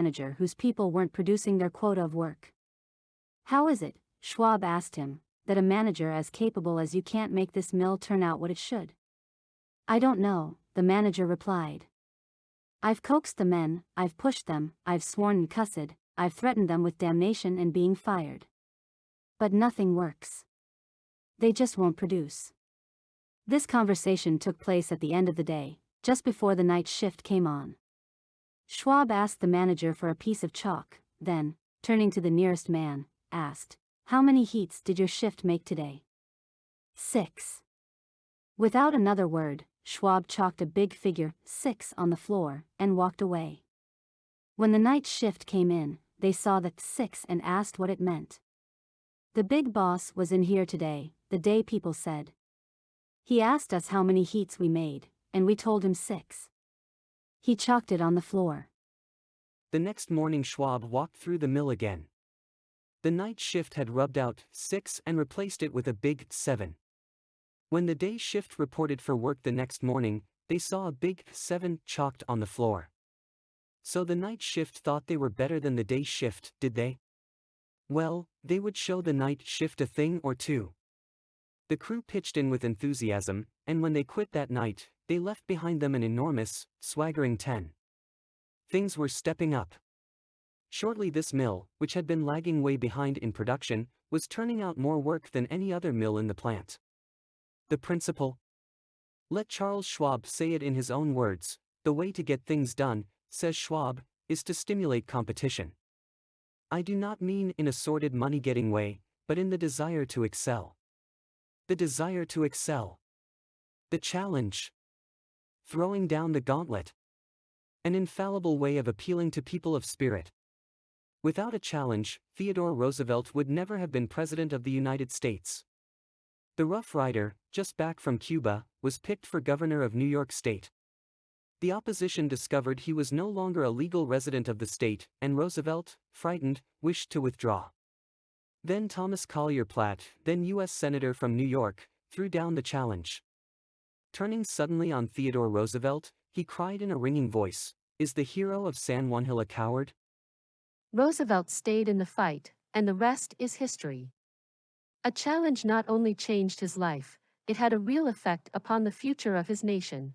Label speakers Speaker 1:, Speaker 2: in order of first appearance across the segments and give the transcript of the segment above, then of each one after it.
Speaker 1: manager whose people weren't producing their quota of work. "How is it," Schwab asked him, "that a manager as capable as you can't make this mill turn out what it should?" "I don't know," the manager replied. "I've coaxed the men, I've pushed them, I've sworn and cussed, I've threatened them with damnation and being fired. But nothing works. They just won't produce." This conversation took place at the end of the day, just before the night shift came on. Schwab asked the manager for a piece of chalk, then, turning to the nearest man, asked, "How many heats did your shift make today?" "6." Without another word, Schwab chalked a big figure, 6, on the floor, and walked away. When the night shift came in, they saw that 6 and asked what it meant. "The big boss was in here today," the day people said. "He asked us how many heats we made, and we told him 6. He chalked it on the floor."
Speaker 2: The next morning Schwab walked through the mill again. The night shift had rubbed out 6 and replaced it with a big 7. When the day shift reported for work the next morning, they saw a big 7 chalked on the floor. So the night shift thought they were better than the day shift, did they? Well, they would show the night shift a thing or two. The crew pitched in with enthusiasm, and when they quit that night, they left behind them an enormous, swaggering 10. Things were stepping up. Shortly this mill, which had been lagging way behind in production, was turning out more work than any other mill in the plant. The principle? Let Charles Schwab say it in his own words: "The way to get things done," says Schwab, "is to stimulate competition. I do not mean in a sordid money-getting way, but in the desire to excel. The desire to excel. The challenge. Throwing down the gauntlet. An infallible way of appealing to people of spirit." Without a challenge, Theodore Roosevelt would never have been President of the United States. The Rough Rider, just back from Cuba, was picked for governor of New York State. The opposition discovered he was no longer a legal resident of the state, and Roosevelt, frightened, wished to withdraw. Then Thomas Collier Platt, then U.S. Senator from New York, threw down the challenge. Turning suddenly on Theodore Roosevelt, he cried in a ringing voice, "Is the hero of San Juan Hill a coward?"
Speaker 3: Roosevelt stayed in the fight, and the rest is history. A challenge not only changed his life, it had a real effect upon the future of his nation.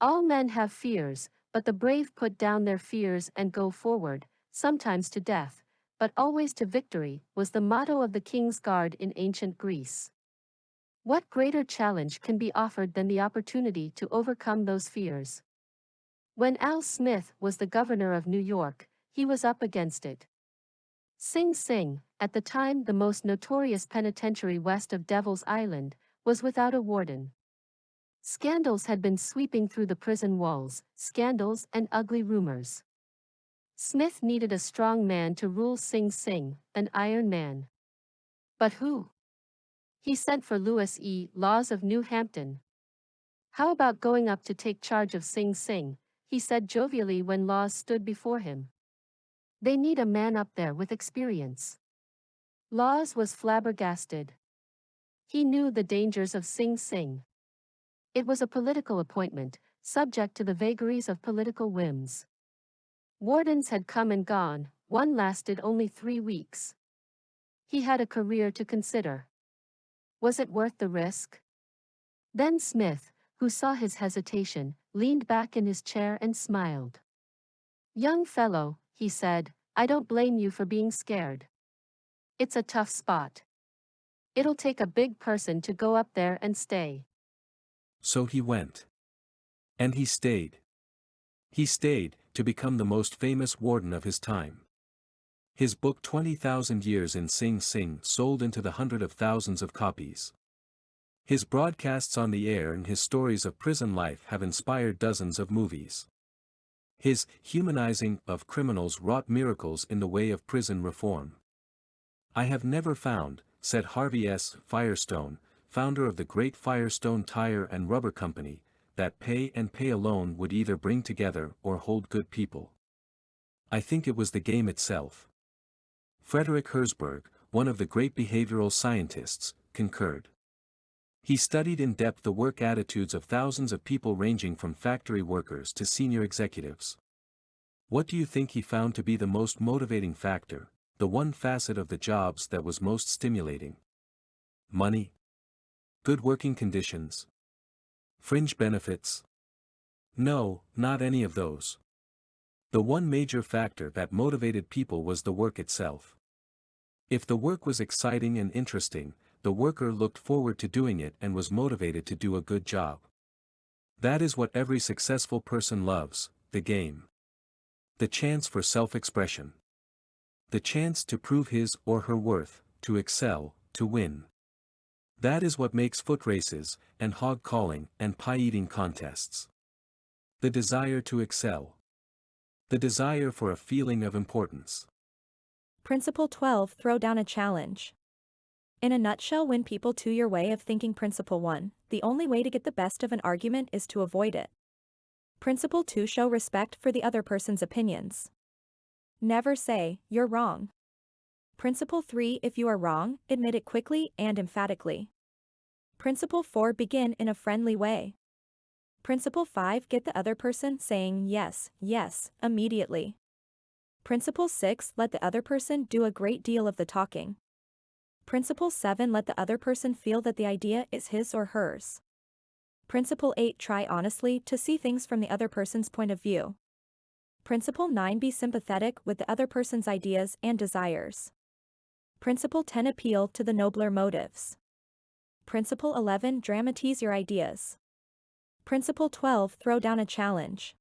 Speaker 3: All men have fears, but the brave put down their fears and go forward, sometimes to death, but always to victory, was the motto of the King's Guard in ancient Greece. What greater challenge can be offered than the opportunity to overcome those fears? When Al Smith was the governor of New York, he was up against it. Sing Sing, at the time the most notorious penitentiary west of Devil's Island, was without a warden. Scandals had been sweeping through the prison walls, scandals and ugly rumors. Smith needed a strong man to rule Sing Sing, an iron man. But who? He sent for Lewis E. Laws of New Hampton. "How about going up to take charge of Sing Sing?" he said jovially when Laws stood before him. "They need a man up there with experience." Laws was flabbergasted. He knew the dangers of Sing Sing. It was a political appointment, subject to the vagaries of political whims. Wardens had come and gone, one lasted only 3 weeks. He had a career to consider. Was it worth the risk? Then Smith, who saw his hesitation, leaned back in his chair and smiled. "Young fellow," he said, "I don't blame you for being scared. It's a tough spot. It'll take a big person to go up there and stay."
Speaker 4: So he went. And he stayed. He stayed, to become the most famous warden of his time. His book 20,000 Years in Sing Sing sold into the hundreds of thousands of copies. His broadcasts on the air and his stories of prison life have inspired dozens of movies. His humanizing of criminals wrought miracles in the way of prison reform. "I have never found," said Harvey S. Firestone, founder of the great Firestone Tire and Rubber Company, "that pay and pay alone would either bring together or hold good people. I think it was the game itself." Frederick Herzberg, one of the great behavioral scientists, concurred. He studied in depth the work attitudes of thousands of people ranging from factory workers to senior executives. What do you think he found to be the most motivating factor, the one facet of the jobs that was most stimulating? Money? Good working conditions? Fringe benefits? No, not any of those. The one major factor that motivated people was the work itself. If the work was exciting and interesting, the worker looked forward to doing it and was motivated to do a good job. That is what every successful person loves, the game. The chance for self-expression. The chance to prove his or her worth, to excel, to win. That is what makes foot races, and hog calling, and pie-eating contests. The desire to excel. The desire for a feeling of importance.
Speaker 5: Principle 12. Throw down a challenge. In a nutshell, win people to your way of thinking. Principle 1. The only way to get the best of an argument is to avoid it. Principle 2. Show respect for the other person's opinions. Never say, "You're wrong." Principle 3. If you are wrong, admit it quickly and emphatically. Principle 4. Begin in a friendly way. Principle 5. Get the other person saying yes, yes, immediately. Principle 6. Let the other person do a great deal of the talking. Principle 7. Let the other person feel that the idea is his or hers. Principle 8. Try honestly to see things from the other person's point of view. Principle 9. Be sympathetic with the other person's ideas and desires. Principle 10. Appeal to the nobler motives. Principle 11. Dramatize your ideas. Principle 12. Throw down a challenge.